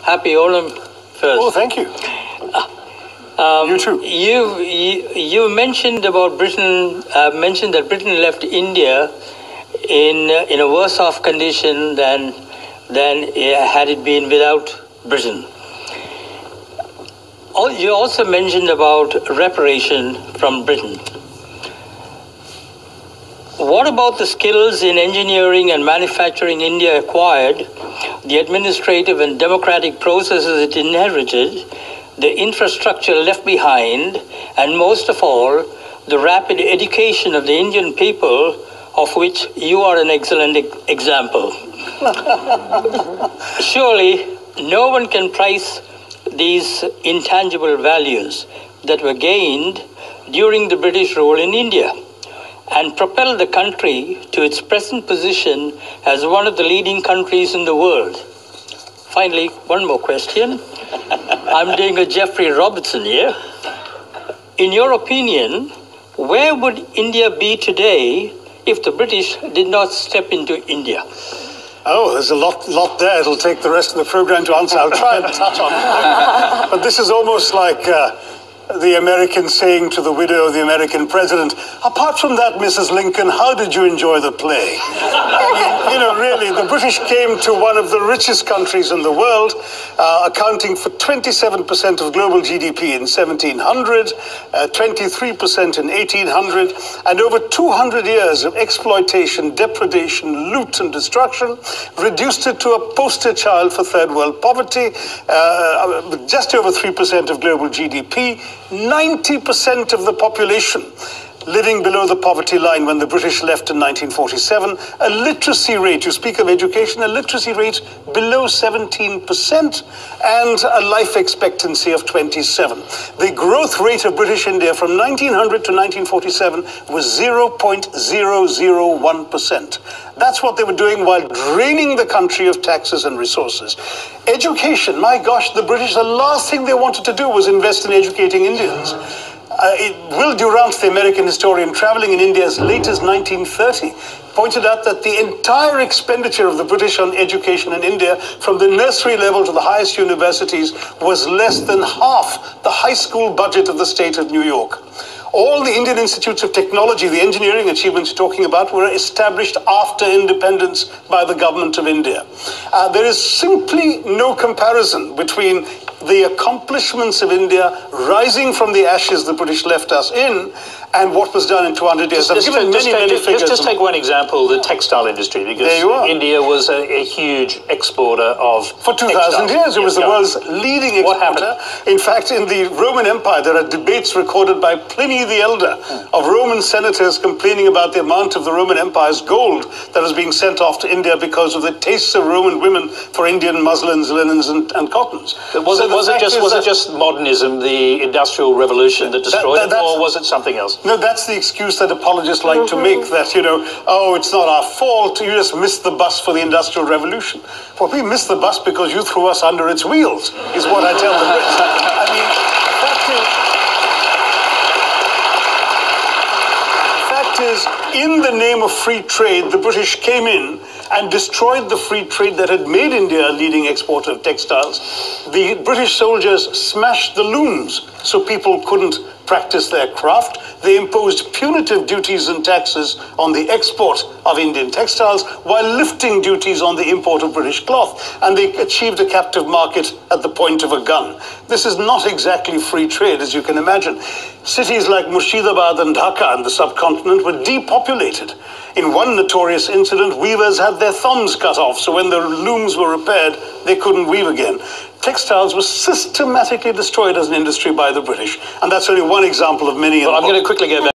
Happy Onam first. Oh, thank you. You too. You mentioned about Britain. Mentioned that Britain left India in a worse off condition than had it been without Britain. You also mentioned about reparation from Britain. What about the skills in engineering and manufacturing India acquired, the administrative and democratic processes it inherited, the infrastructure left behind, and most of all, the rapid education of the Indian people, of which you are an excellent example? Surely, no one can price these intangible values that were gained during the British rule in India and propel the country to its present position as one of the leading countries in the world. Finally, one more question. I'm doing a Geoffrey Robertson here. In your opinion, where would India be today if the British did not step into India? Oh, there's a lot there. It'll take the rest of the program to answer. I'll try and touch on it. But this is almost like the American saying to the widow of the American president, apart from that, Mrs. Lincoln, how did you enjoy the play? I mean, really, the British came to one of the richest countries in the world, accounting for 27% of global GDP in 1700, 23% in 1800, and over 200 years of exploitation, depredation, loot, and destruction, reduced it to a poster child for third world poverty, just over 3% of global GDP, 90% of the population living below the poverty line when the British left in 1947, a literacy rate, you speak of education, a literacy rate below 17%, and a life expectancy of 27. The growth rate of British India from 1900 to 1947 was 0.001%. That's what they were doing while draining the country of taxes and resources. Education, my gosh, the British, the last thing they wanted to do was invest in educating Indians. Will Durant, the American historian traveling in India as late as 1930, pointed out that the entire expenditure of the British on education in India, from the nursery level to the highest universities, was less than half the high school budget of the state of New York. All the Indian institutes of technology, the engineering achievements you're talking about, were established after independence by the government of India. There is simply no comparison between the accomplishments of India rising from the ashes the British left us in and what was done in 200 years. Just take one example, the textile industry, because India was a huge exporter of For 2,000 years, it was the world's leading exporter. What happened? In fact, in the Roman Empire, there are debates recorded by Pliny the Elder of Roman senators complaining about the amount of the Roman Empire's gold that was being sent off to India because of the tastes of Roman women for Indian muslins, linens, and cottons. Was it just modernism, the Industrial Revolution that destroyed it, or was it something else? No, that's the excuse that apologists like to make, that, oh, it's not our fault, you just missed the bus for the Industrial Revolution. Well, we missed the bus because you threw us under its wheels, is what I tell the Brits. I mean, fact is, in the name of free trade, the British came in and destroyed the free trade that had made India a leading exporter of textiles. The British soldiers smashed the looms so people couldn't practice their craft. They imposed punitive duties and taxes on the export of Indian textiles while lifting duties on the import of British cloth. And they achieved a captive market at the point of a gun. This is not exactly free trade, as you can imagine. Cities like Murshidabad and Dhaka in the subcontinent were depopulated. In one notorious incident, weavers had their thumbs cut off, so when the looms were repaired, they couldn't weave again. Textiles were systematically destroyed as an industry by the British, and that's only one example of many. Well, I'm going to quickly go back.